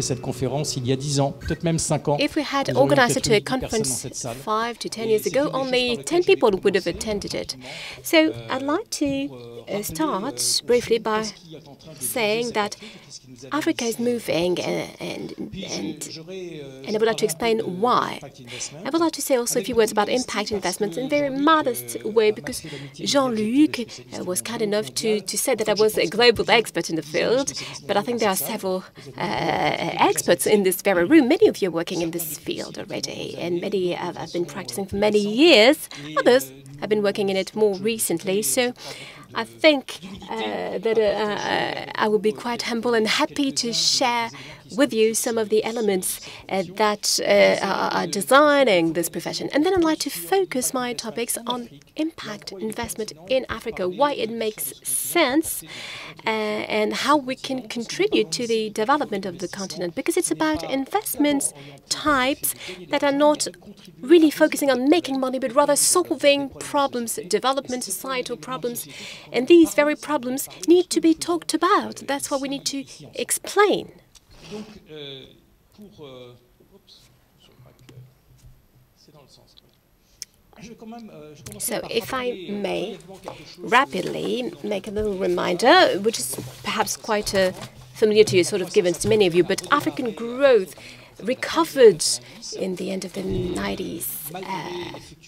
cette conférence il y a 10 ans, peut-être même 5 ans. If we had organized it to a conference 5 to 10 years ago, only 10 people would have attended it. So I'd like to start briefly by saying that Africa is moving, and I would like to explain why. I would like to say also a few words about impact investments in a very modest way, because Jean-Luc was kind enough to say that I was a global expert in the field, but I think there are several experts in this very room. Many of you are working in this field already, and many have been practicing for many years. Others have been working in it more recently. So I think that I will be quite humble and happy to share with you some of the elements that are designing this profession. And then I'd like to focus my topics on impact investment in Africa, why it makes sense, and how we can contribute to the development of the continent, because it's about investments types that are not really focusing on making money, but rather solving problems, development, societal problems. And these very problems need to be talked about. That's what we need to explain. So if I may rapidly make a little reminder, which is perhaps quite familiar to you, sort of given to many of you, but African growth recovered in the end of the 90s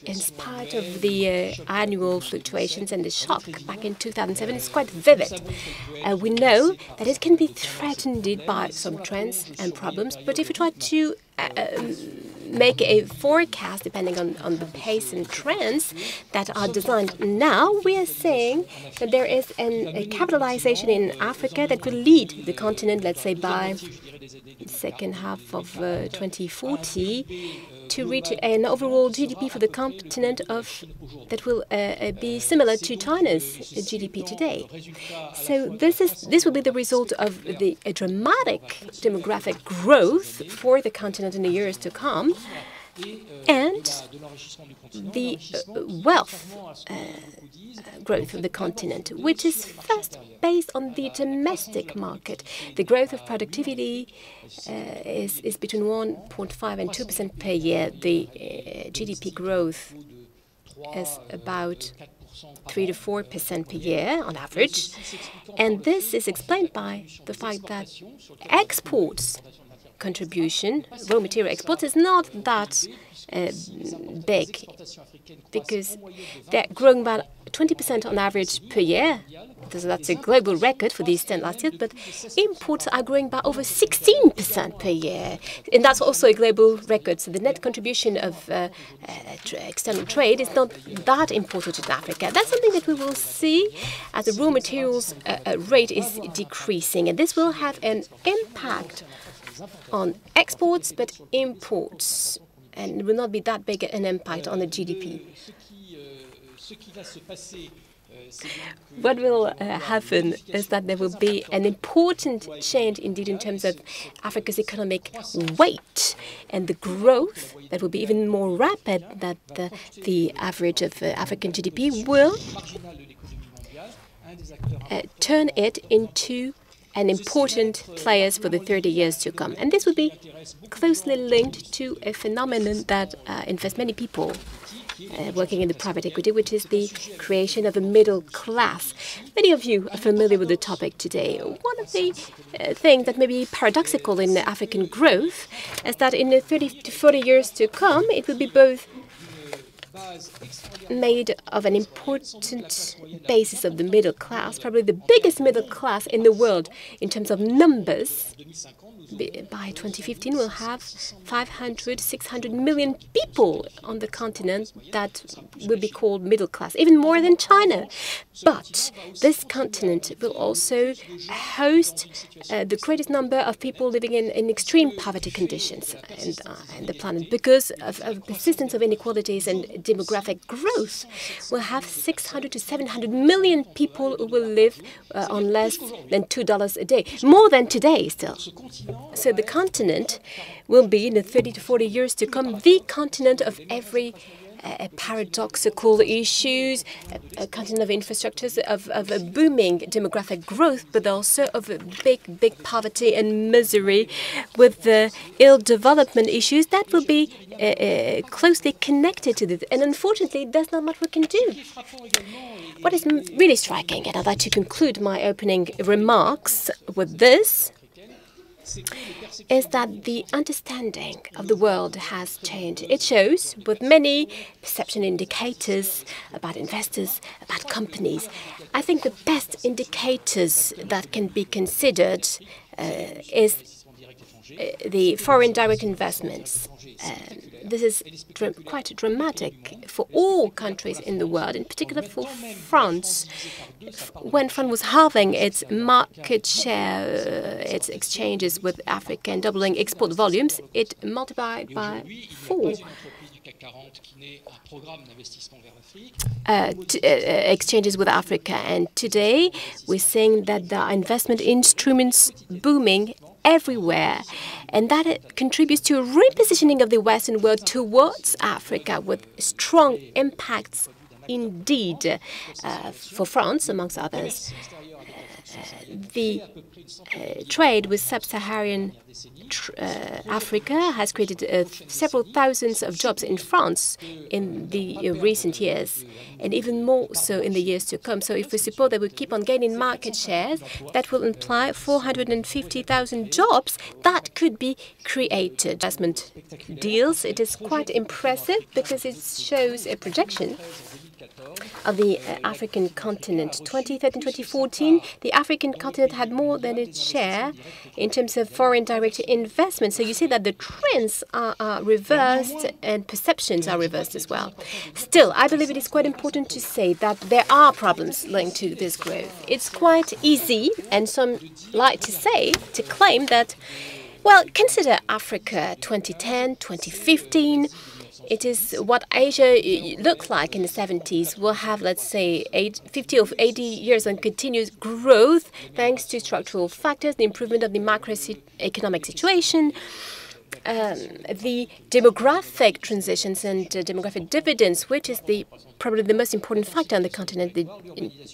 in spite of the annual fluctuations and the shock back in 2007. It's quite vivid. We know that it can be threatened by some trends and problems, but if we try to make a forecast depending on the pace and trends that are designed now, we are saying that there is a capitalization in Africa that will lead the continent, let's say by the second half of 2040, to reach an overall GDP for the continent that will be similar to China's GDP today. So this will be the result of a dramatic demographic growth for the continent in the years to come, and the wealth growth of the continent, which is first based on the domestic market. The growth of productivity is between 1.5 and 2% per year. The GDP growth is about 3 to 4% per year on average. And this is explained by the fact that exports contribution, raw material exports, is not that big, because they're growing about 20% on average per year. So that's a global record for these 10 last year, but imports are growing by over 16% per year. And that's also a global record. So the net contribution of external trade is not that important in Africa. That's something that we will see as the raw materials rate is decreasing. And this will have an impact on exports, but imports, and it will not be that big an impact on the GDP. What will happen is that there will be an important change indeed in terms of Africa's economic weight, and the growth that will be even more rapid than the average of African GDP will turn it into an important players for the 30 years to come. And this will be closely linked to a phenomenon that interests many people working in the private equity, which is the creation of a middle class. Many of you are familiar with the topic today. One of the things that may be paradoxical in African growth is that in the 30 to 40 years to come, it will be both made of an important basis of the middle class, probably the biggest middle class in the world in terms of numbers. By 2015, we'll have 500, 600 million people on the continent that will be called middle class, even more than China. But this continent will also host the greatest number of people living in extreme poverty conditions in the planet because of persistence of inequalities and demographic growth. We'll have 600 to 700 million people who will live on less than $2 a day, more than today still. So the continent will be, in the 30 to 40 years to come, the continent of every paradoxical issues, a continent of infrastructures, of a booming demographic growth, but also of a big poverty and misery with the ill development issues that will be closely connected to this. And unfortunately, there's not much we can do. What is really striking, and I'd like to conclude my opening remarks with this, is that the understanding of the world has changed. It shows with many perception indicators about investors, about companies. I think the best indicators that can be considered is the foreign direct investments. This is quite dramatic for all countries in the world, in particular for France. When France was halving its market share, its exchanges with Africa and doubling export volumes, it multiplied by 4. Exchanges with Africa. And today, we're seeing that there are investment instruments booming everywhere, and that it contributes to a repositioning of the Western world towards Africa with strong impacts indeed for France, amongst others. The trade with sub-Saharan Africa has created several thousands of jobs in France in the recent years, and even more so in the years to come. So if we suppose that we keep on gaining market shares, that will imply 450,000 jobs that could be created. Investment deals, it is quite impressive because it shows a projection of the African continent. 2013-2014, the African continent had more than its share in terms of foreign direct investment. So you see that the trends are reversed and perceptions are reversed as well. Still, I believe it is quite important to say that there are problems linked to this growth. It's quite easy, and some like to claim that, well, consider Africa 2010, 2015. It is what Asia looked like in the 70s. We'll have, let's say, 50 or 80 years of continuous growth thanks to structural factors, the improvement of the macroeconomic situation, the demographic transitions and demographic dividends, which is probably the most important factor on the continent, the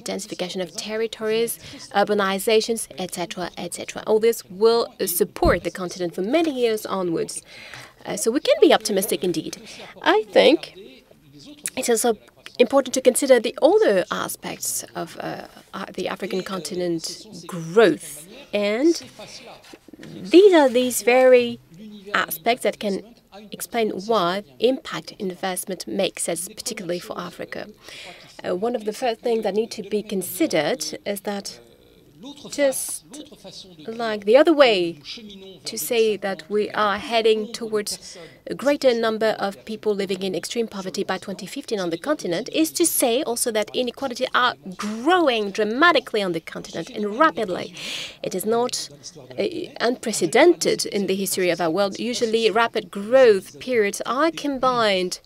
densification of territories, urbanizations, etc., etc. All this will support the continent for many years onwards. So we can be optimistic indeed. I think it's also important to consider the other aspects of the African continent growth. And these are these very aspects that can explain why impact investment makes sense, particularly for Africa. One of the first things that need to be considered is that just like the other way to say that we are heading towards a greater number of people living in extreme poverty by 2015 on the continent is to say also that inequality are growing dramatically on the continent and rapidly. It is not unprecedented in the history of our world. Usually rapid growth periods are combined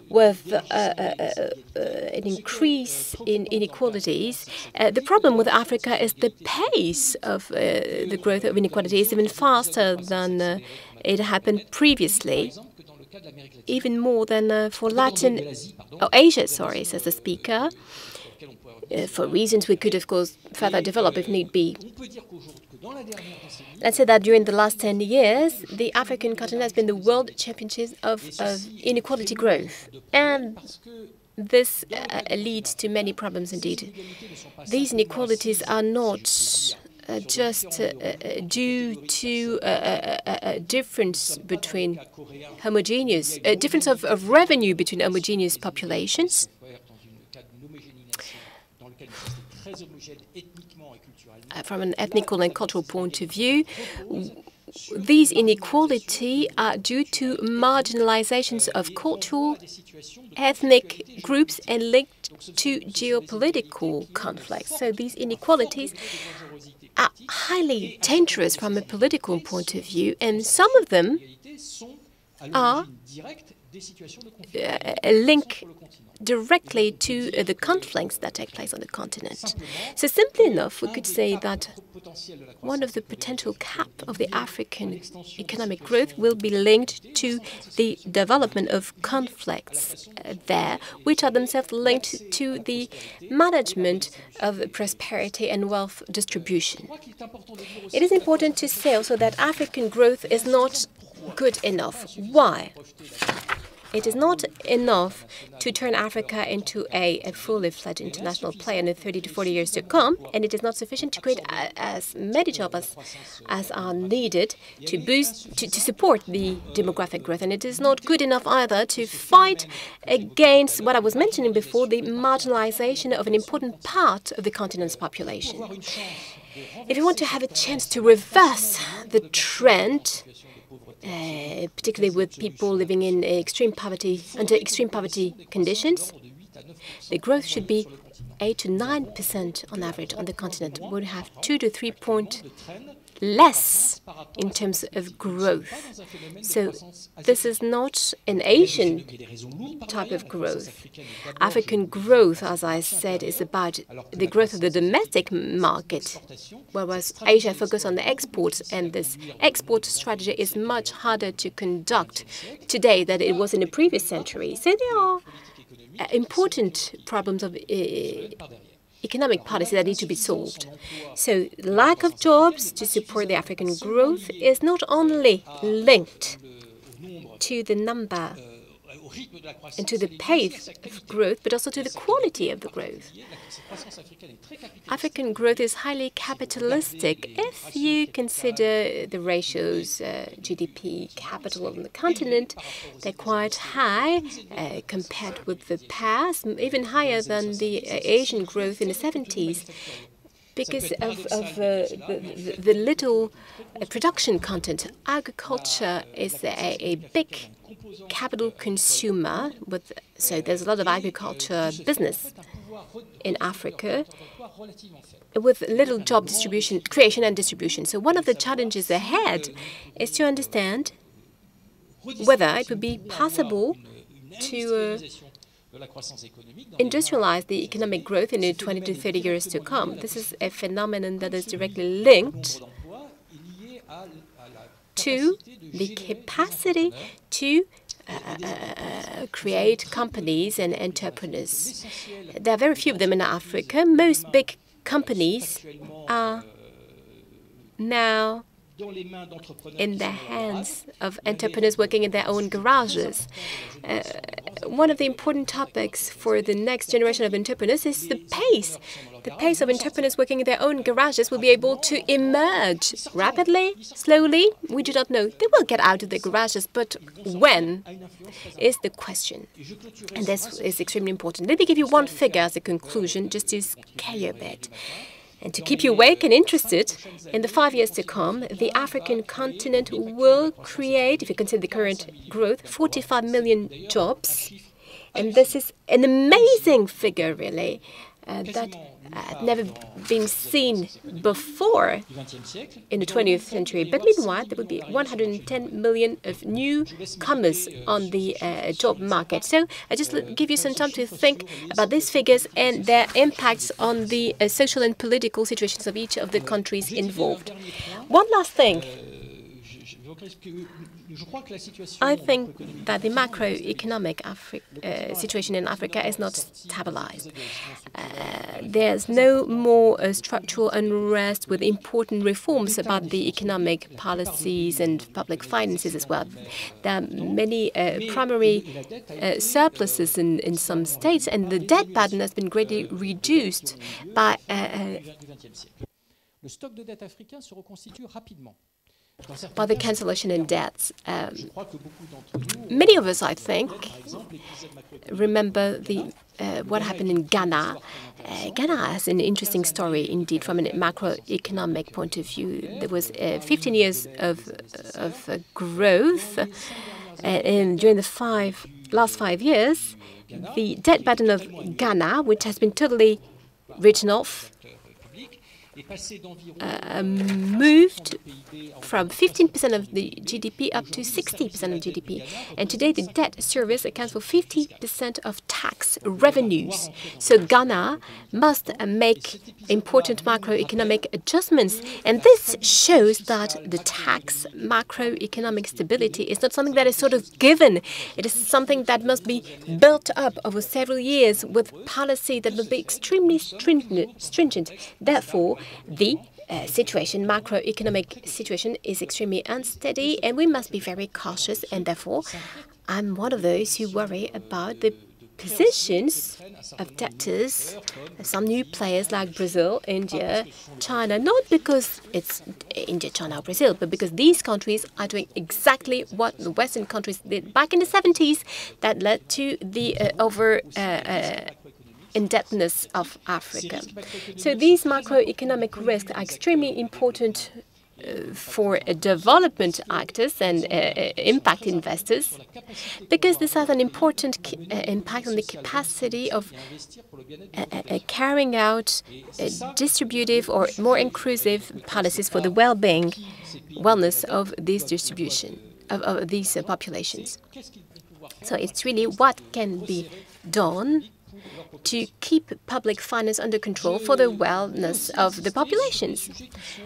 with an increase in inequalities. The problem with Africa is the pace of the growth of inequality is even faster than it happened previously, even more than for Asia, sorry, says the speaker, for reasons we could, of course, further develop if need be. Let's say that during the last 10 years, the African continent has been the world champions of inequality growth. And this leads to many problems indeed. These inequalities are not just due to a difference between homogeneous, a difference of revenue between homogeneous populations. From an ethnical and cultural point of view, these inequalities are due to marginalizations of cultural, ethnic groups and linked to geopolitical conflicts. So these inequalities are highly dangerous from a political point of view, and some of them are a link directly to the conflicts that take place on the continent. So simply enough, we could say that one of the potential cap of the African economic growth will be linked to the development of conflicts there, which are themselves linked to the management of prosperity and wealth distribution. It is important to say also that African growth is not good enough. Why? It is not enough to turn Africa into a fully fledged international player in the 30 to 40 years to come, and it is not sufficient to create as many jobs as are needed to support the demographic growth. And it is not good enough either to fight against what I was mentioning before, the marginalization of an important part of the continent's population. If you want to have a chance to reverse the trend, particularly with people living in under extreme poverty conditions, the growth should be 8 to 9% on average on the continent. We would have 2 to 3 points less in terms of growth. So this is not an Asian type of growth. African growth, as I said, is about the growth of the domestic market, whereas Asia focuses on the exports, and this export strategy is much harder to conduct today than it was in the previous century. So there are important problems of economic policy that need to be solved. So lack of jobs to support the African growth is not only linked to the number and to the pace of growth, but also to the quality of the growth. African growth is highly capitalistic. If you consider the ratios, GDP, capital on the continent, they're quite high compared with the past, even higher than the Asian growth in the 70s. Because of the little production content. Agriculture is a big capital consumer, so there's a lot of agriculture business in Africa with little job distribution, creation and distribution. So one of the challenges ahead is to understand whether it would be possible to industrialize the economic growth in the 20 to 30 years to come. This is a phenomenon that is directly linked to the capacity to create companies and entrepreneurs. There are very few of them in Africa. Most big companies are now in the hands of entrepreneurs working in their own garages. One of the important topics for the next generation of entrepreneurs is the pace. The pace of entrepreneurs working in their own garages will be able to emerge rapidly, slowly. We do not know. They will get out of their garages, but when is the question. And this is extremely important. Let me give you one figure as a conclusion, just to scare you a bit. And to keep you awake and interested, in the 5 years to come, the African continent will create, if you consider the current growth, 45 million jobs. And this is an amazing figure, really, that had never been seen before in the 20th century. But meanwhile, there will be 110 million of newcomers on the job market. So I just give you some time to think about these figures and their impacts on the social and political situations of each of the countries involved. One last thing. I think that the macroeconomic situation in Africa is not stabilized. There's no more structural unrest with important reforms about the economic policies and public finances as well. There are many primary surpluses in some states, and the debt burden has been greatly reduced by the cancellation in debts. Many of us, I think, remember what happened in Ghana. Ghana has an interesting story, indeed, from a macroeconomic point of view. There was 15 years of growth, and during the last 5 years, the debt burden of Ghana, which has been totally written off, moved from 15% of the GDP up to 60% of GDP. And today, the debt service accounts for 50% of tax revenues. So Ghana must make important macroeconomic adjustments. And this shows that the tax macroeconomic stability is not something that is sort of given. It is something that must be built up over several years with policy that will be extremely stringent. Therefore, the macroeconomic situation is extremely unsteady, and we must be very cautious. And therefore, I'm one of those who worry about the positions of debtors, some new players like Brazil, India, China, not because it's India, China, or Brazil, but because these countries are doing exactly what the Western countries did back in the 70s that led to the indebtedness of Africa. So these macroeconomic risks are extremely important for development actors and impact investors, because this has an important impact on the capacity of carrying out distributive or more inclusive policies for the wellness of this distribution, of these populations. So it's really what can be done to keep public finance under control for the wellness of the populations.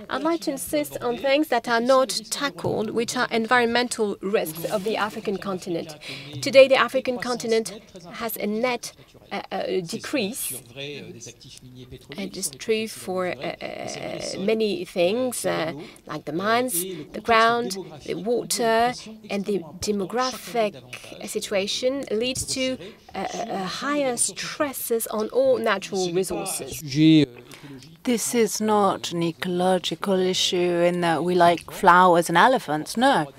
I'd like to insist on things that are not tackled, which are environmental risks of the African continent. Today, the African continent has a net decrease. It is true for many things, like the mines, the ground, the water, and the demographic situation leads to higher stresses on all natural resources. This is not an ecological issue in that we like flowers and elephants, no.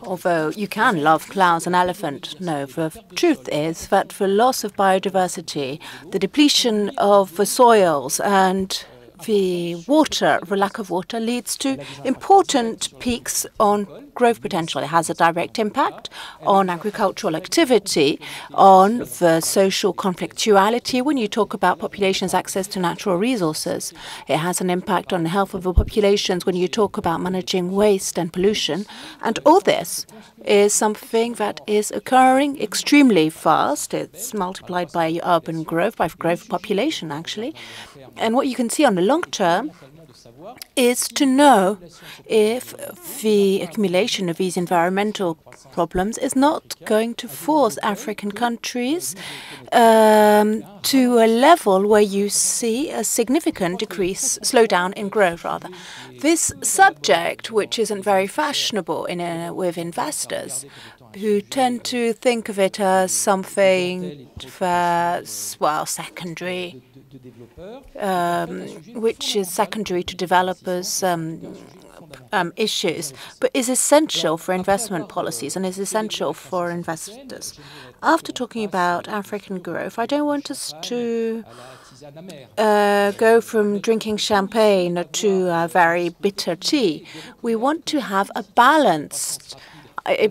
Although you can love flowers and elephants, no. The truth is that for loss of biodiversity, the depletion of the soils and the water, the lack of water, leads to important peaks on growth potential. It has a direct impact on agricultural activity, on the social conflictuality when you talk about populations' access to natural resources. It has an impact on the health of the populations when you talk about managing waste and pollution. And all this is something that is occurring extremely fast. It's multiplied by urban growth, by growth of population, actually. And what you can see on the long term is to know if the accumulation of these environmental problems is not going to force African countries to a level where you see a significant slowdown in growth, rather. This subject, which isn't very fashionable with investors, who tend to think of it as something that's, well, secondary, which is secondary to developers' issues, but is essential for investment policies and is essential for investors. After talking about African growth, I don't want us to go from drinking champagne to very bitter tea. We want to have a balanced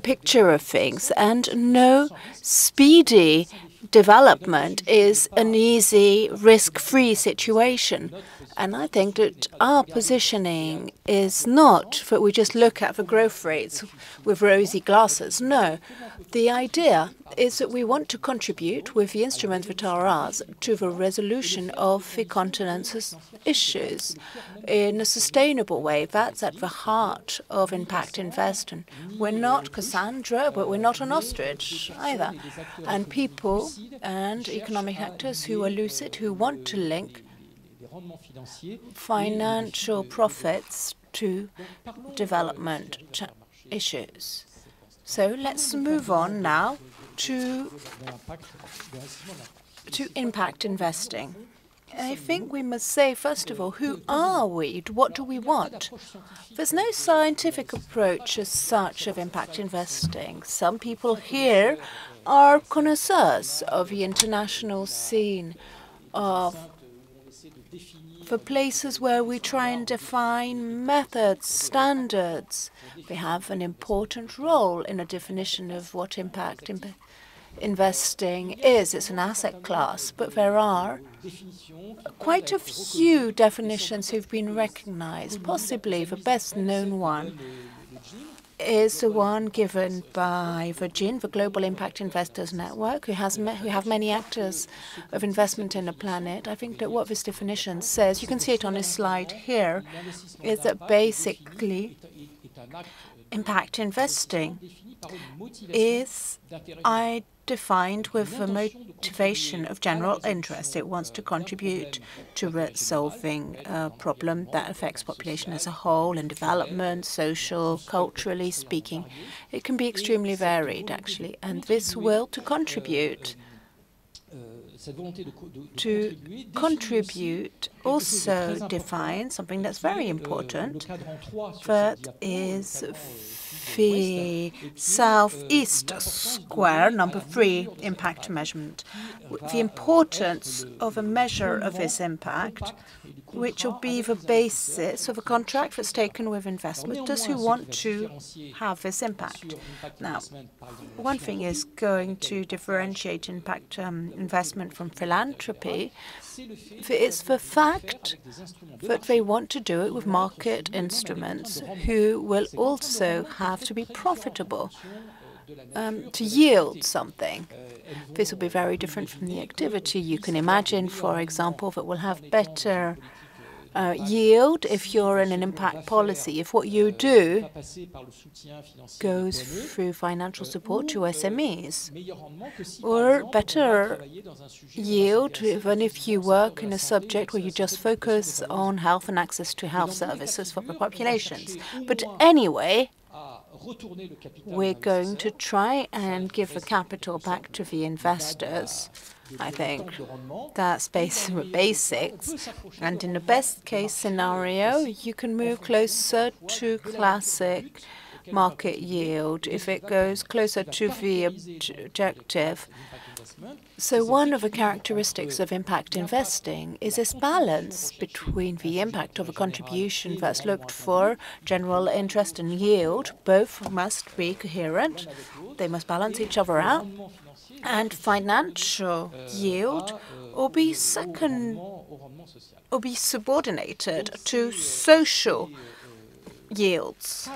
picture of things, and no speedy development is an easy, risk-free situation. And I think that our positioning is not that we just look at the growth rates with rosy glasses. No. The idea is that we want to contribute with the instruments that are ours to the resolution of the continent's issues in a sustainable way. That's at the heart of impact investing. We're not Cassandra, but we're not an ostrich either. And people and economic actors who are lucid, who want to link financial profits to development issues. So let's move on now to impact investing. I think we must say, first of all, who are we? What do we want? There's no scientific approach as such of impact investing. Some people here are connoisseurs of the international scene, for places where we try and define methods, standards. We have an important role in a definition of what impact investing is. It's an asset class, but there are quite a few definitions who've been recognized. Possibly the best-known one is the one given by the GIN, the Global Impact Investors Network, who have many actors of investment in the planet. I think that what this definition says, you can see it on this slide here, is that basically impact investing is defined with the motivation of general interest. It wants to contribute to solving a problem that affects population as a whole and development, social, culturally speaking. It can be extremely varied, actually, and this will to contribute also defines something that's very important, that is the southeast square, number 3, impact measurement. The importance of a measure of this impact, which will be the basis of a contract that's taken with investors who want to have this impact. Now, one thing is going to differentiate impact investment from philanthropy. It's the fact that they want to do it with market instruments who will also have to be profitable to yield something. This will be very different from the activity. You can imagine, for example, that we'll have better yield if you're in an impact policy, if what you do goes through financial support to SMEs, or better yield than if you work in a subject where you just focus on health and access to health services for the populations. But anyway, we're going to try and give the capital back to the investors. I think that's the basics. And in the best case scenario, you can move closer to classic market yield if it goes closer to the objective. So one of the characteristics of impact investing is this balance between the impact of a contribution that's looked for, general interest and yield. Both must be coherent. They must balance each other out. And financial yield will be subordinated to social yields.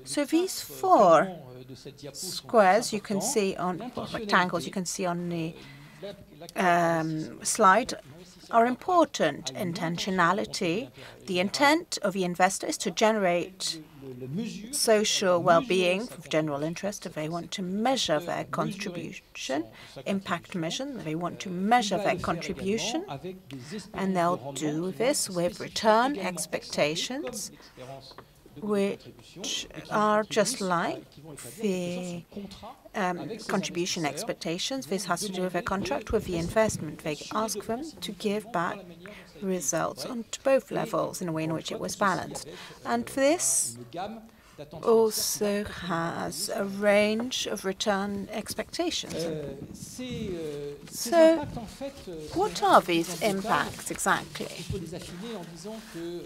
So these 4 squares you can see on rectangles you can see on the slide are important. Intentionality. The intent of the investor is to generate social well-being of general interest. If they want to measure their contribution, impact measure, they want to measure their contribution, and they'll do this with return expectations, which are just like the contribution expectations. This has to do with a contract with the investment. They ask them to give back results on both levels in a way in which it was balanced. And this also has a range of return expectations. So what are these impacts exactly?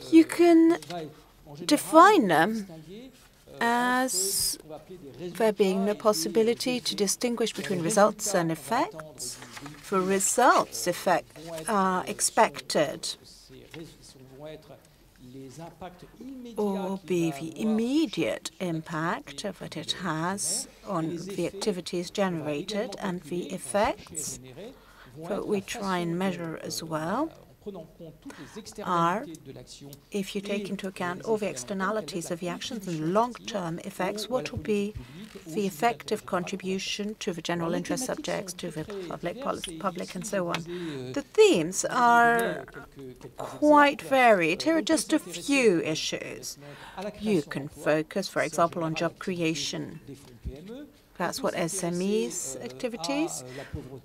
You can define them as there being the possibility to distinguish between results and effects. For results, effects are expected or be the immediate impact that it has on the activities generated, and the effects that we try and measure as well are, if you take into account all the externalities of the actions and long-term effects, what will be the effective contribution to the general interest subjects, to the public, and so on. The themes are quite varied. Here are just a few issues. You can focus, for example, on job creation. That's what SMEs activities.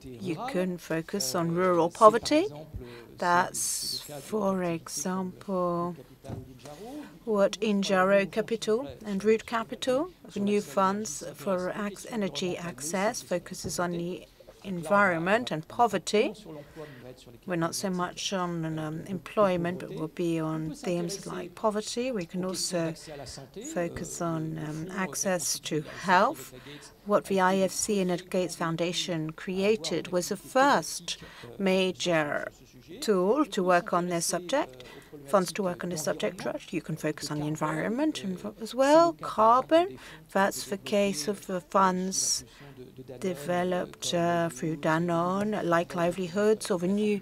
You can focus on rural poverty. That's, for example, what Injaro Capital and Root Capital, the new funds for energy access, focuses on the environment and poverty. We're not so much on employment, but we'll be on themes like poverty. We can also focus on access to health. What the IFC and Ed Gates Foundation created was the first major tool to work on this subject, funds to work on this subject. You can focus on the environment as well, carbon. That's the case of the funds developed through Danone, like livelihoods, or the new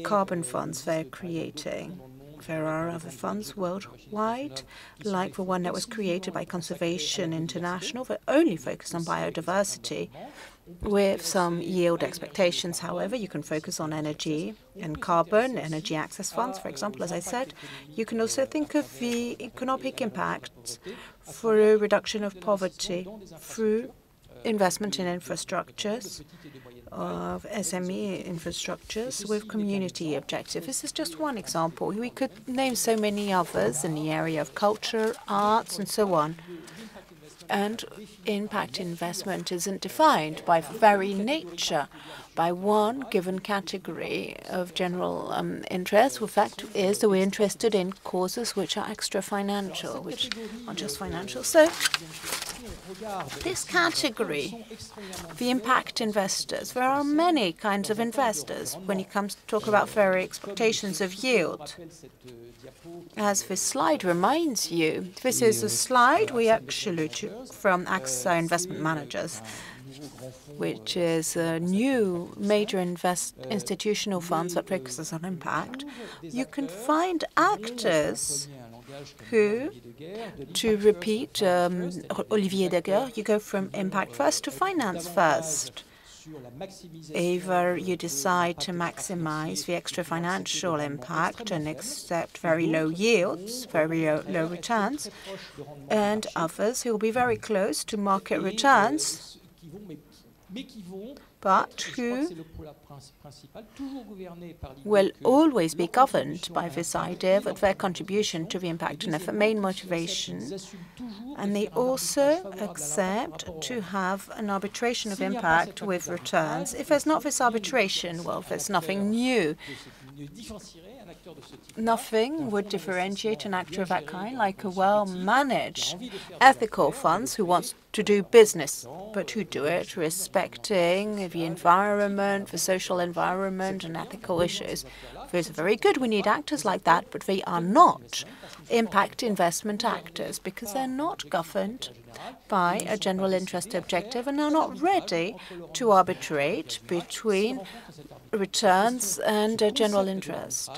carbon funds they're creating. There are other funds worldwide, like the one that was created by Conservation International, that only focus on biodiversity, with some yield expectations. However, you can focus on energy and carbon, energy access funds, for example, as I said. You can also think of the economic impact through reduction of poverty, through investment in infrastructures, of SME infrastructures with community objectives. This is just one example. We could name so many others in the area of culture, arts, and so on. And impact investment isn't defined by very nature by one given category of general interest. The fact is that we're interested in causes which are extra financial, which aren't just financial. So this category, the impact investors, there are many kinds of investors when it comes to talk about fair expectations of yield. As this slide reminds you, this is a slide we actually took from AXA Investment Managers, which is a new major institutional funds that focuses on impact. You can find actors who, to repeat Olivier Daguerre, you go from impact first to finance first. Either you decide to maximize the extra financial impact and accept very low yields, very low returns, and others who will be very close to market returns, but who will always be governed by this idea that their contribution to the impact and their main motivation, and they also accept to have an arbitration of impact with returns. If there's not this arbitration, well, there's nothing new. Nothing would differentiate an actor of that kind like a well-managed ethical funds who wants to do business, but who do it respecting the environment, the social environment, and ethical issues. Those are very good. We need actors like that, but they are not impact investment actors because they're not governed by a general interest objective and are not ready to arbitrate between returns and general interest.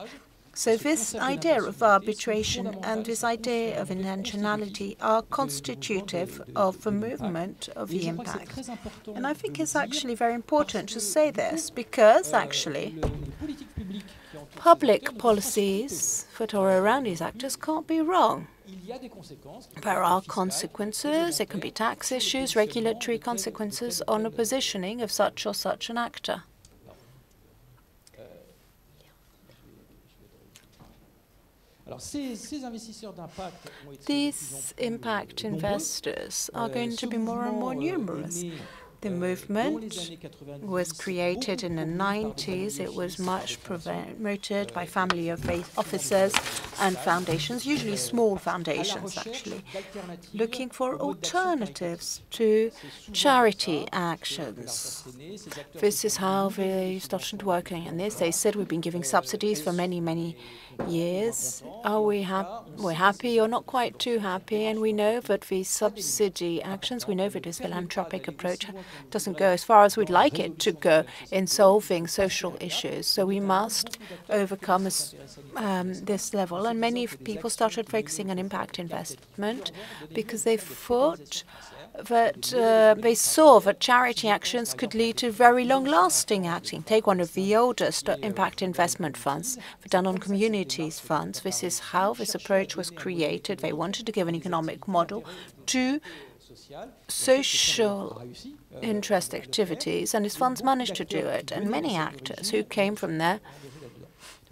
So this idea of arbitration and this idea of intentionality are constitutive of the movement of the impact. And I think it's actually very important to say this because actually public policies that are around these actors can't be wrong. There are consequences. It can be tax issues, regulatory consequences on the positioning of such or such an actor. These impact investors are going to be more and more numerous. The movement was created in the 90s. It was much promoted by family of faith officers and foundations, usually small foundations, actually, looking for alternatives to charity actions. This is how they started working on this. They said, we've been giving subsidies for many, many years. Are we we're happy or not quite too happy? And we know that the subsidy actions, we know that this philanthropic approach doesn't go as far as we'd like it to go in solving social issues. So we must overcome this level. And many people started focusing on impact investment because they thought that they saw that charity actions could lead to very long-lasting acting. Take one of the oldest impact investment funds, the Danone Communities Funds. This is how this approach was created. They wanted to give an economic model to social interest activities, and these funds managed to do it. And many actors who came from there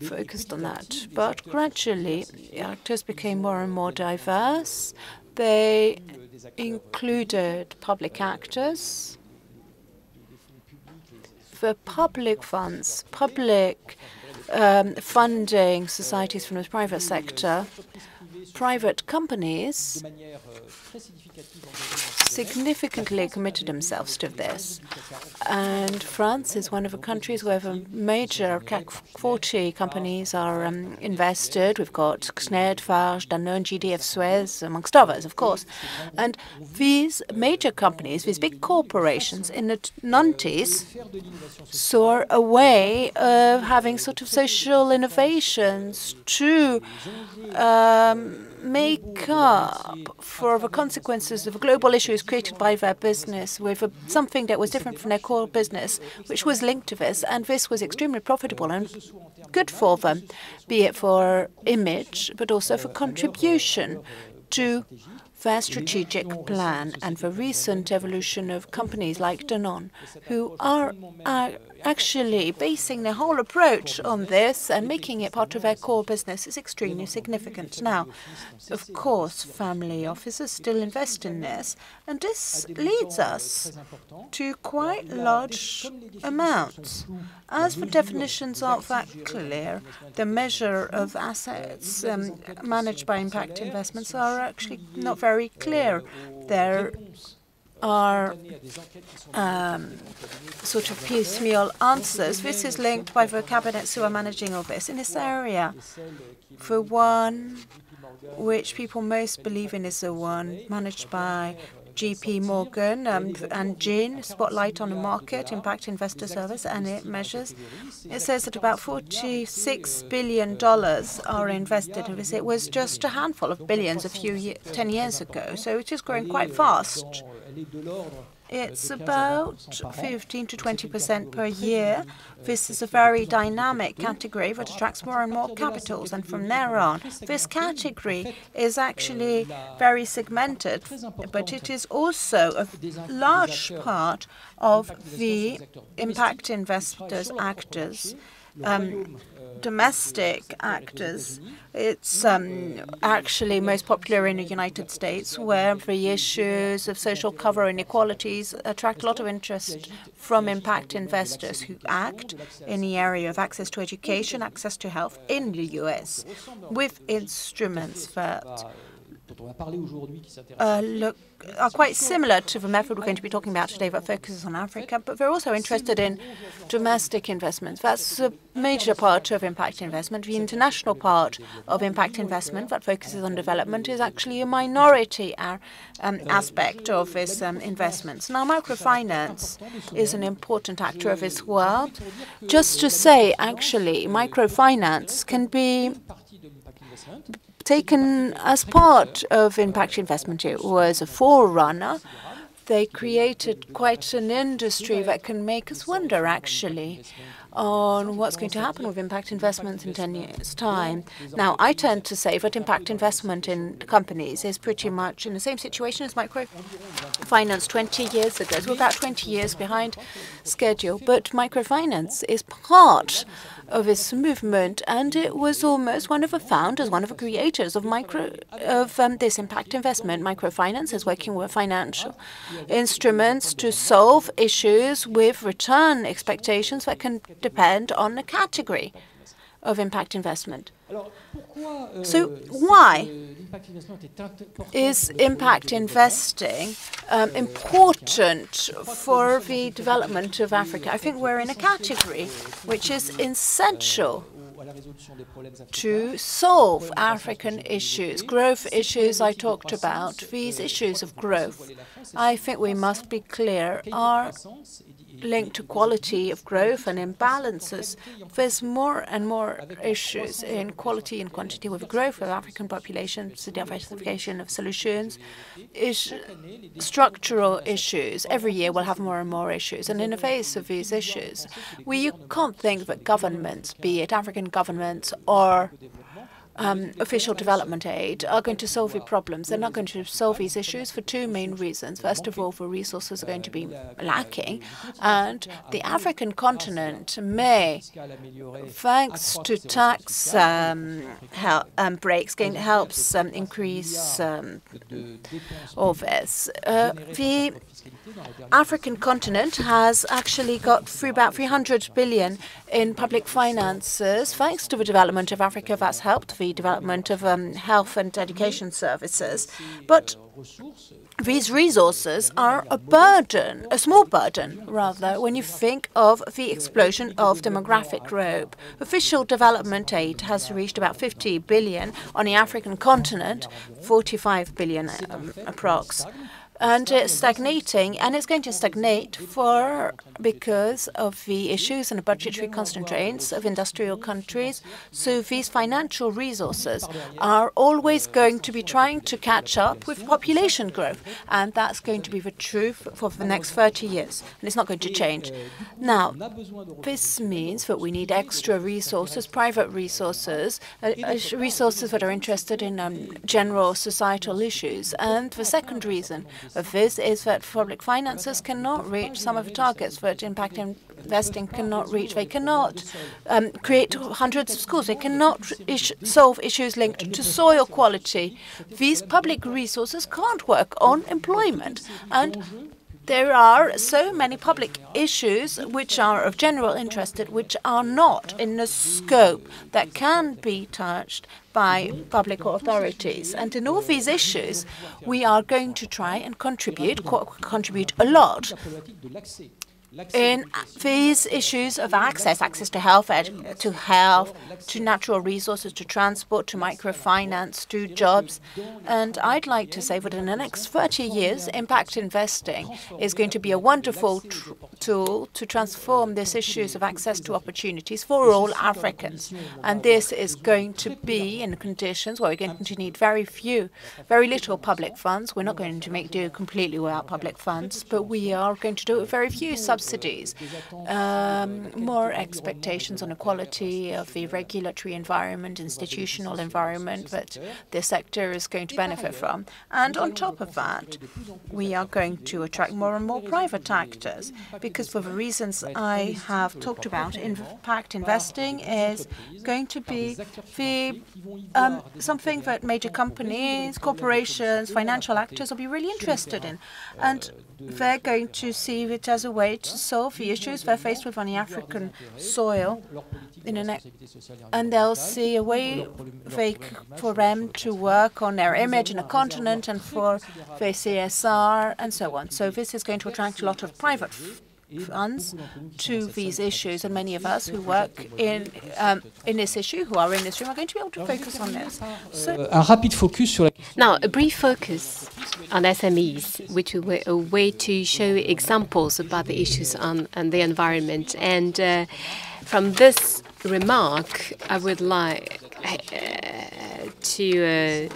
focused on that. But gradually, actors became more and more diverse. They included public actors for public funds, public funding societies from the private sector, private companies significantly committed themselves to this. And France is one of the countries where the major CAC 40 companies are invested. We've got Schneider, Farge, Danone, GDF, Suez, amongst others, of course. And these major companies, these big corporations in the 90s, saw a way of having sort of social innovations to make up for the consequences of global issues created by their business with something that was different from their core business, which was linked to this. And this was extremely profitable and good for them, be it for image, but also for contribution to their strategic plan. And the recent evolution of companies like Danone, who are actually basing their whole approach on this and making it part of their core business, is extremely significant. Now, of course, family offices still invest in this, and this leads us to quite large amounts. As the definitions aren't that clear, the measure of assets managed by impact investments are actually not very clear. There are sort of piecemeal answers. This is linked by the cabinets who are managing all this in this area. The one which people most believe in is the one managed by JP Morgan and Jean, Spotlight on the Market, Impact Investor Service, and it says that about $46 billion are invested in this. It was just a handful of billions 10 years ago, so it is growing quite fast. It's about 15 to 20% per year. This is a very dynamic category that attracts more and more capitals. And from there on, this category is actually very segmented, but it is also a large part of the impact investors actors, domestic actors. It's actually most popular in the United States, where the issues of social cover inequalities attract a lot of interest from impact investors who act in the area of access to education, access to health in the US, with instruments that are quite similar to the method we're going to be talking about today that focuses on Africa, but they're also interested in domestic investments. That's a major part of impact investment. The international part of impact investment that focuses on development is actually a minority aspect of this investments. Now, microfinance is an important actor of this world. Just to say, actually, microfinance can be taken as part of impact investment. It was a forerunner. They created quite an industry that can make us wonder, actually, on what's going to happen with impact investments in 10 years' time. Now, I tend to say that impact investment in companies is pretty much in the same situation as microfinance 20 years ago. So we're about 20 years behind schedule, but microfinance is part of this movement, and it was almost one of the founders, one of the creators of this impact investment. Microfinance is working with financial instruments to solve issues with return expectations that can depend on the category of impact investment. So why is impact investing important for the development of Africa? I think we're in a category which is essential to solve African issues, growth issues I talked about. These issues of growth, I think we must be clear, are linked to quality of growth and imbalances. There's more and more issues in quality and quantity with the growth of African populations, the diversification of solutions, structural issues. Every year we'll have more and more issues. And in the face of these issues, you can't think that governments, be it African governments or official development aid are going to solve the problems. They're not going to solve these issues for two main reasons. First of all, the resources are going to be lacking, and the African continent may, thanks to tax breaks, helps increase all this. The African continent has actually got through about 300 billion in public finances, thanks to the development of Africa. That's helped the development of health and education services. But these resources are a burden, a small burden, rather, when you think of the explosion of demographic growth. Official development aid has reached about 50 billion on the African continent, 45 billion approx. And it's stagnating, and it's going to stagnate because of the issues and the budgetary constraints of industrial countries. So these financial resources are always going to be trying to catch up with population growth, and that's going to be the truth for the next 30 years, and it's not going to change. Now, this means that we need extra resources, private resources, resources that are interested in general societal issues. And the second reason of this is that public finances cannot reach some of the targets that impact investing cannot reach. They cannot create hundreds of schools. They cannot solve issues linked to soil quality. These public resources can't work on employment. And there are so many public issues which are of general interest, which are not in the scope that can be touched by public authorities. And in all these issues, we are going to try and contribute a lot. In these issues of access to health, to natural resources, to transport, to microfinance, to jobs. And I'd like to say that in the next 30 years, impact investing is going to be a wonderful tool to transform these issues of access to opportunities for all Africans. And this is going to be in conditions where we're going to need very little public funds. We're not going to make do completely without public funds, but we are going to do it with very few subsidies. More expectations on the quality of the regulatory environment, institutional environment that this sector is going to benefit from. And on top of that, we are going to attract more and more private actors, because for the reasons I have talked about, impact investing is going to be something that major companies, corporations, financial actors will be really interested in. And they're going to see it as a way to solve the issues they're faced with on the African soil, and they'll see a way for them to work on their image in a continent and for their CSR and so on. So this is going to attract a lot of private funds to these issues, and many of us who work in this issue, who are in this room, are going to be able to focus on this. Now, a brief focus on SMEs, which will be a way to show examples about the issues on the environment. And from this remark, I would like to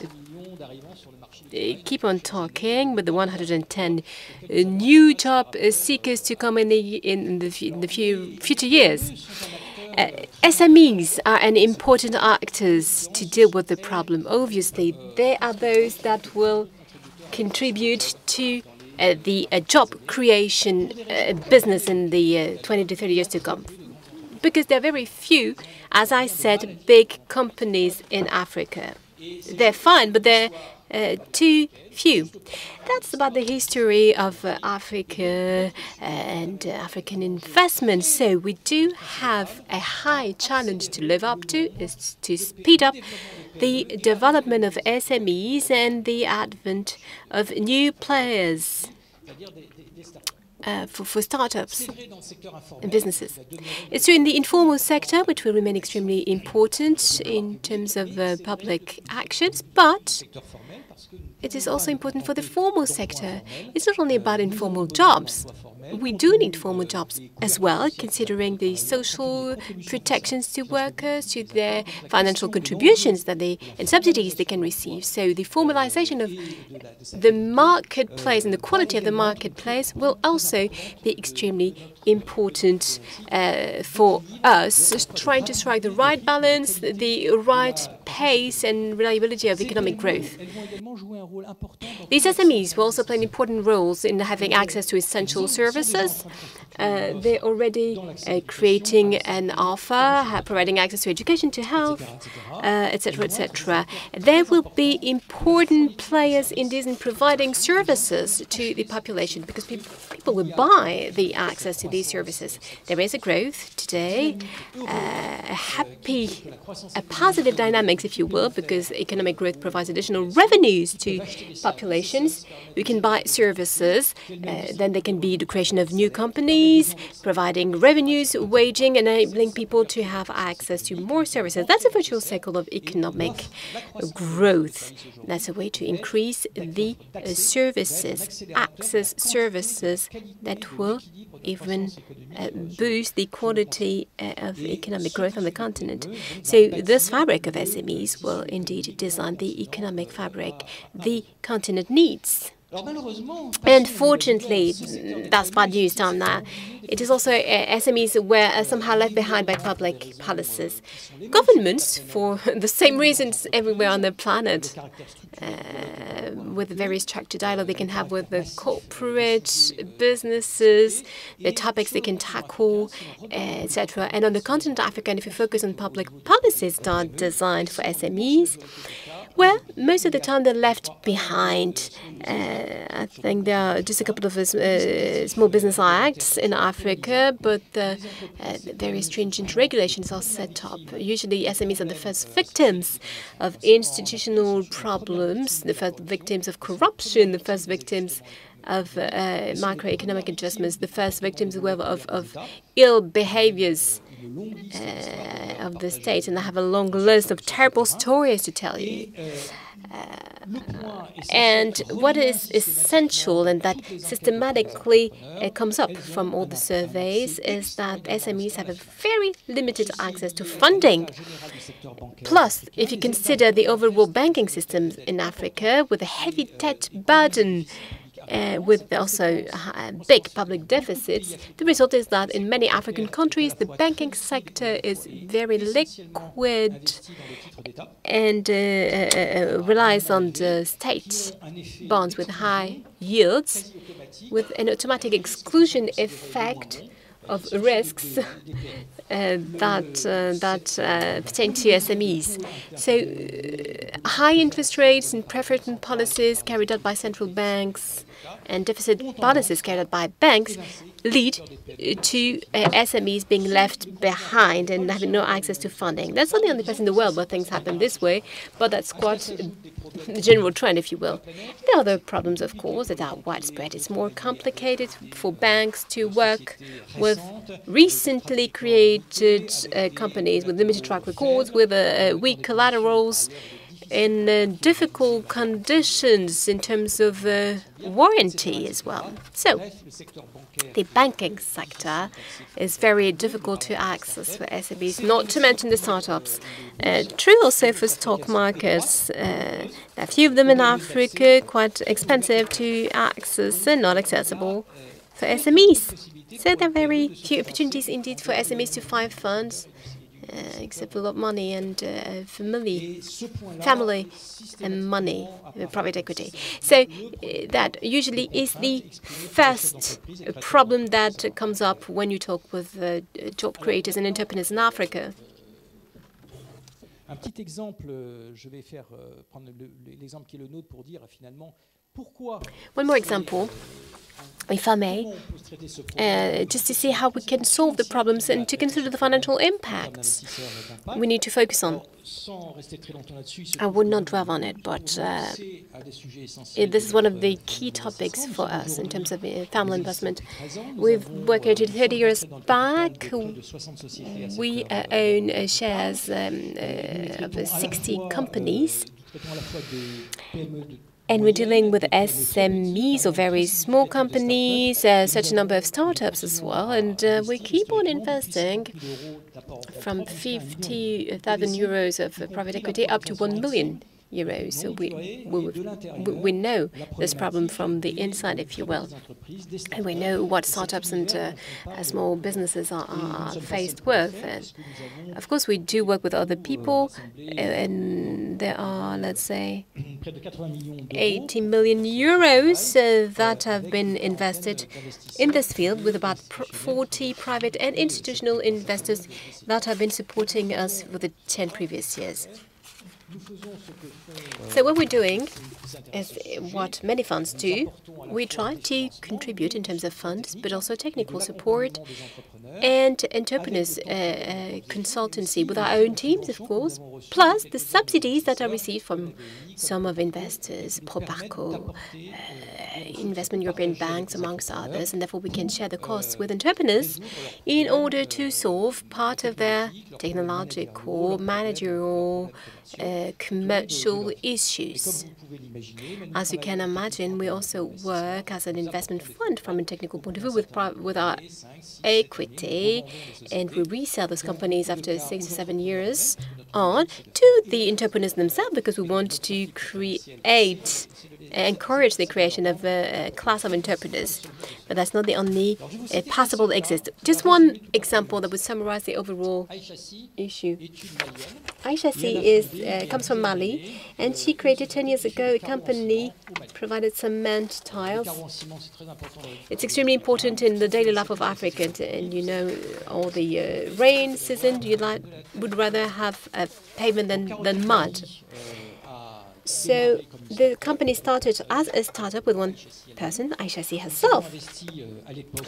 keep on talking with the 110 new job seekers to come in the future years. SMEs are an important actors to deal with the problem. Obviously, they are those that will contribute to the job creation business in the 20 to 30 years to come. Because there are very few, as I said, big companies in Africa. They're fine, but they're too few. That's about the history of Africa and African investment. So we do have a high challenge to live up to, is to speed up the development of SMEs and the advent of new players for startups and businesses. It's true in the informal sector, which will remain extremely important in terms of public actions, but it is also important for the formal sector. It's not only about informal jobs. we do need formal jobs as well, considering the social protections to workers, to their financial contributions and subsidies they can receive. So the formalization of the marketplace and the quality of the marketplace will also be extremely important for us, trying to strike the right balance, the right pace and reliability of economic growth. These SMEs will also play important roles in having access to essential services. They're already creating an offer, providing access to education, to health, etc., etc. There will be important players in this in providing services to the population, because people will buy the access to these services. There is a growth today, a positive dynamics, if you will, because economic growth provides additional revenues to populations who can buy services. Then there can be the creation of new companies, providing revenues, waging, enabling people to have access to more services. That's a virtual cycle of economic growth. That's a way to increase the services, access services that will even boost the quality of economic growth on the continent. So this fabric of SMEs will indeed design the economic fabric the continent needs. Unfortunately, that's bad news, Tom. Now, it is also SMEs were somehow left behind by public policies. Governments, for the same reasons everywhere on the planet, with a very structured dialogue they can have with the corporate businesses, the topics they can tackle, etc. And on the continent of Africa, if you focus on public policies that are designed for SMEs, well, most of the time they're left behind. I think there are just a couple of small business acts in Africa, but very stringent regulations are set up. Usually SMEs are the first victims of institutional problems, the first victims of corruption, the first victims of macroeconomic adjustments, the first victims of ill behaviors of the state, and I have a long list of terrible stories to tell you. And what is essential, and that systematically comes up from all the surveys, is that SMEs have a very limited access to funding. Plus, if you consider the overall banking system in Africa, with a heavy debt burden, with also big public deficits, the result is that in many African countries, the banking sector is very liquid and relies on the state bonds with high yields, with an automatic exclusion effect of risks that pertain to SMEs. So high interest rates and preference policies carried out by central banks and deficit policies carried out by banks lead to SMEs being left behind and having no access to funding. That's not the only place in the world where things happen this way, but that's quite the general trend, if you will. There are other problems, of course, that are widespread. It's more complicated for banks to work with recently created companies with limited track records, with weak collaterals, in difficult conditions in terms of warranty as well. So the banking sector is very difficult to access for SMEs, not to mention the startups. True also for stock markets. There are a few of them in Africa, quite expensive to access and not accessible for SMEs. So there are very few opportunities indeed for SMEs to find funds, except a lot of money and family and money, private equity. So that usually is the first problem that comes up when you talk with job creators and entrepreneurs in Africa. Un petit exemple, je vais faire prendre l'exemple qui est le nôtre pour dire finalement pourquoi. One more example, if I may, just to see how we can solve the problems and to consider the financial impacts we need to focus on. I would not dwell on it, but this is one of the key topics for us in terms of family investment. We've worked 30 years back. We own shares of 60 companies. And we're dealing with SMEs or very small companies, such a number of startups as well. And we keep on investing from 50,000 euros of private equity up to 1 million euros. So we know this problem from the inside, if you will. And we know what startups and small businesses are faced with. And of course, we do work with other people, and there are, let's say, 80 million euros that have been invested in this field, with about 40 private and institutional investors that have been supporting us for the 10 previous years. So what we're doing is what many funds do. We try to contribute in terms of funds, but also technical support and entrepreneurs consultancy with our own teams, of course, plus the subsidies that are received from some of investors, Proparco, investment European banks, amongst others, and therefore we can share the costs with entrepreneurs in order to solve part of their technological, managerial, commercial issues. As you can imagine, we also work as an investment fund from a technical point of view with our equity, and we resell those companies after 6 or 7 years on to the entrepreneurs themselves, because we want to encourage the creation of a class of entrepreneurs. But that's not the only possible exit. Just one example that would summarize the overall issue. Aïcha comes from Mali, and she created 10 years ago a company provided cement tiles. It's extremely important in the daily life of Africans, and you know, all the rain season, you would rather have a pavement than mud. So the company started as a startup with one person, Aïcha herself.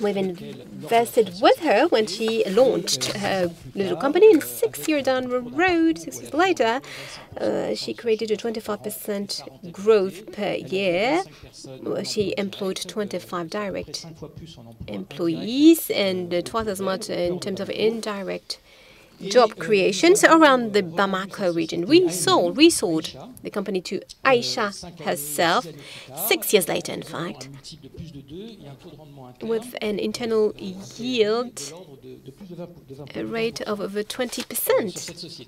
We've invested with her when she launched her little company, and 6 years down the road, 6 years later, she created a 25% growth per year. She employed 25 direct employees and twice as much in terms of indirect job creations around the Bamako region. We sold the company to Aïcha herself 6 years later, in fact, with an internal yield rate of over 20%.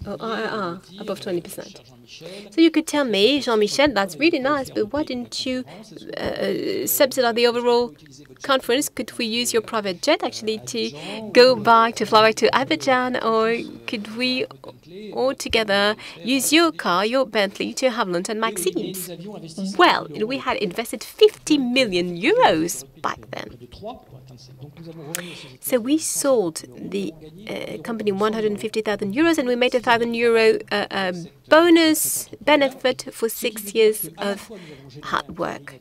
Above 20%. So you could tell me, Jean-Michel, that's really nice, but why didn't you subsidize the overall conference? Could we use your private jet actually to fly back to Abidjan, or could we all together use your car, your Bentley, to have lunch at Maxime's? Well, we had invested 50 million euros back then. So we sold the company 150,000 euros, and we made a 1,000 euro bonus benefit for 6 years of hard work.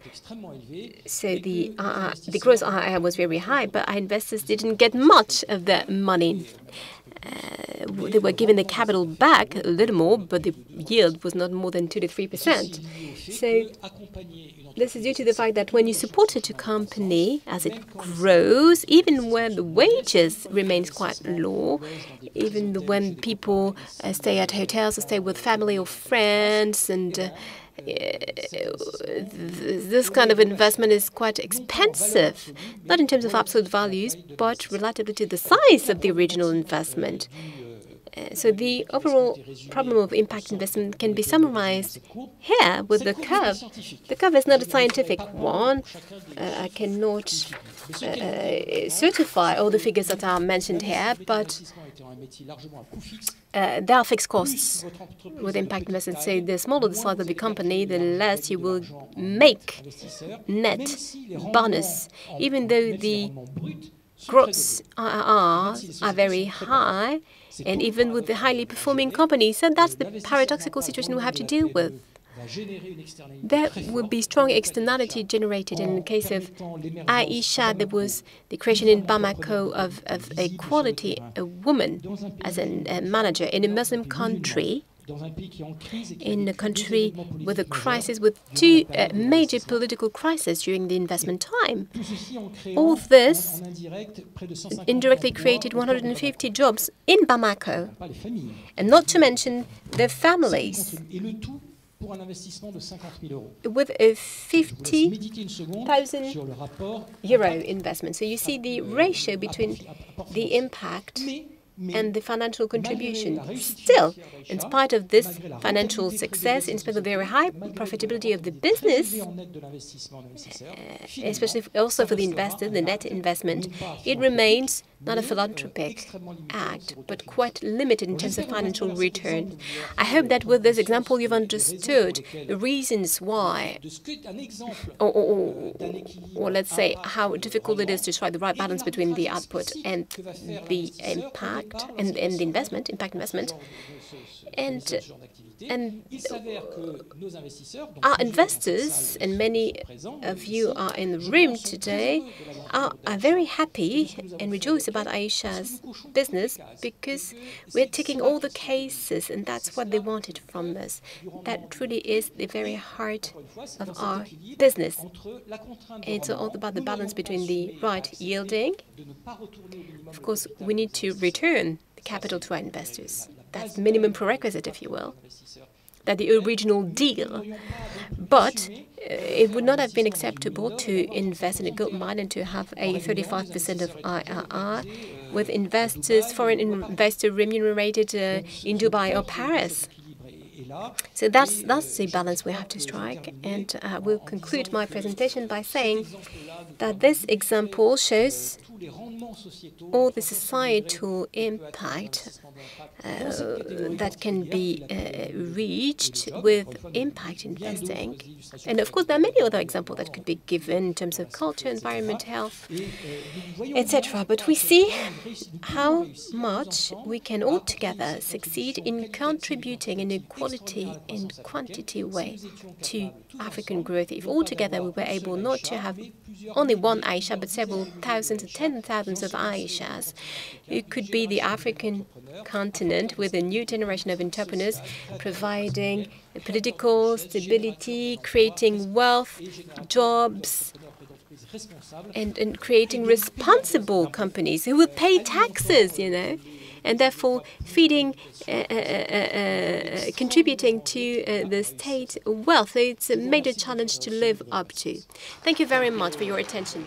So the gross IRR was very high, but our investors didn't get much of that money. They were given the capital back a little more, but the yield was not more than 2 to 3%. So this is due to the fact that when you support a company as it grows, even when the wages remains quite low, even when people stay at hotels or stay with family or friends, and this kind of investment is quite expensive, not in terms of absolute values, but relatively to the size of the original investment. So the overall problem of impact investment can be summarized here with the curve. The curve is not a scientific one. I cannot certify all the figures that are mentioned here, but there are fixed costs with impact investment. So the smaller the size of the company, the less you will make net bonus, even though the gross IRRs are very high, and even with the highly performing companies. So that's the paradoxical situation we have to deal with. There would be strong externality generated. In the case of Aïcha, there was the creation in Bamako of a woman as a manager in a Muslim country, in a country with a crisis, with two major political crises during the investment time. All of this indirectly created 150 jobs in Bamako, and not to mention their families. with a 50,000 euro investment. So you see the ratio between the impact and the financial contribution. Still, in spite of this financial success, in spite of the very high profitability of the business, especially also for the investor, the net investment, it remains not a philanthropic act, but quite limited in terms of financial return. I hope that with this example you've understood the reasons why, or let's say how difficult it is to strike the right balance between the output and the impact and the investment, impact investment. And our investors, and many of you are in the room today, are very happy and rejoice about Aisha's business because we're taking all the cases, and that's what they wanted from us. That truly is the very heart of our business. It's all about the balance between the right yielding. Of course, we need to return the capital to our investors. That's the minimum prerequisite, if you will. That the original deal. But it would not have been acceptable to invest in a gold mine and to have a 35% of IRR with investors, foreign investors remunerated in Dubai or Paris. So that's the balance we have to strike. And I will conclude my presentation by saying that this example shows all the societal impact that can be reached with impact investing. And of course, there are many other examples that could be given in terms of culture, environment, health, etc. But we see how much we can all together succeed in contributing in a quality and quantity way to African growth. If all together we were able not to have only one Aisha, but several thousands and tens of thousands of Aishas, it could be the African continent with a new generation of entrepreneurs providing political stability, creating wealth, jobs, and creating responsible companies who will pay taxes, and therefore feeding, contributing to the state wealth. So it's a major challenge to live up to. Thank you very much for your attention.